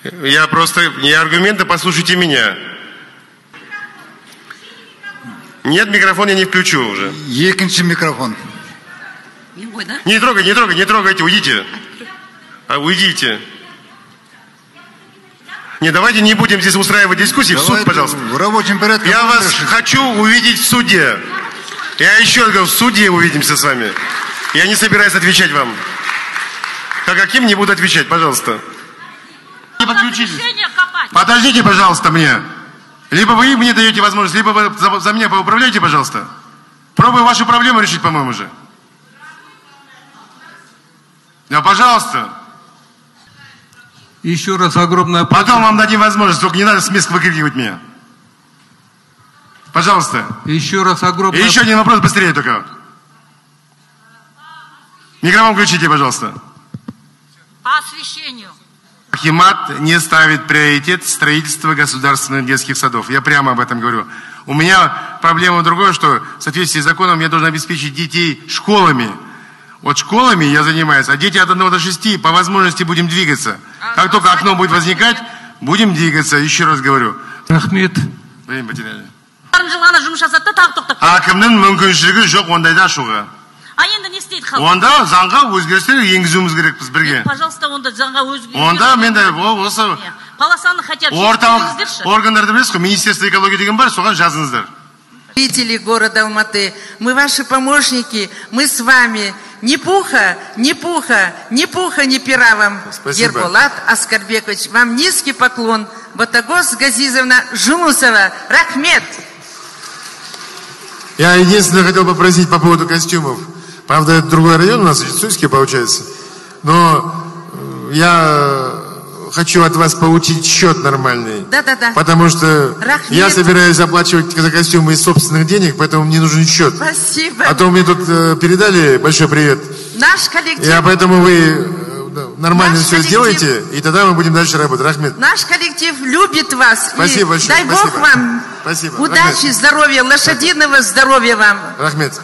Я просто... Не аргументы, послушайте меня. Нет, микрофон я не включу уже. Екинчи микрофон. Не трогайте, уйдите. Уйдите. Не, давайте не будем здесь устраивать дискуссии. В суд, пожалуйста. В рабочем порядке. Я вас хочу увидеть в суде. Я еще раз говорю, в суде увидимся с вами. Я не собираюсь отвечать вам. Как каким не буду отвечать, пожалуйста. Не подключитесь. Подождите, пожалуйста, мне. Либо вы мне даете возможность, либо вы за меня поуправляйте, пожалуйста. Пробую вашу проблему решить, по-моему, же. Да, пожалуйста. Еще раз огромное... Потом вам дадим возможность, только не надо с мест выкрикивать меня. Пожалуйста. Еще раз огромное... И еще один вопрос, быстрее только. Микрофон включите, пожалуйста. По освещению. Акимат не ставит приоритет строительства государственных детских садов. Я прямо об этом говорю. У меня проблема другая, что в соответствии с законом я должен обеспечить детей школами. Вот школами я занимаюсь, а дети от 1 до 6 по возможности будем двигаться. Как только окно будет возникать, будем двигаться. Еще раз говорю. Рахмет. Время потеряли. Акимның мүмкіншілігі жоқ ондайда шығуға. А енді не істейді халық? Онда заңға өзгерістер енгізуіміз керекпіз бірге. Пожалуйста, онда заңға өзгерістер. Онда мен де осы полосаны хотя бы орталық органдарды білесіз ғой, Министерство экологии деген бар, соған жазыңыздар. Жители города Алматы, мы ваши помощники, мы с вами. Ни пуха, ни пуха, ни пуха, ни пера вам. Спасибо. Ерболат Аскарбекович, вам низкий поклон. Батагос Газизовна Жунусова, рахмет. Я единственное хотел попросить по поводу костюмов. Правда, это другой район у нас, Суйский получается. Но я хочу от вас получить счет нормальный. Да. Потому что Рахмет. я собираюсь оплачивать за костюмы из собственных денег, поэтому мне нужен счет. Спасибо. А то мне тут передали большой привет. Наш коллектив. И поэтому вы нормально все сделаете, и тогда мы будем дальше работать. Рахмет. Наш коллектив любит вас. Спасибо большое. Дай Бог вам удачи, здоровья, лошадиного здоровья вам. Рахмет.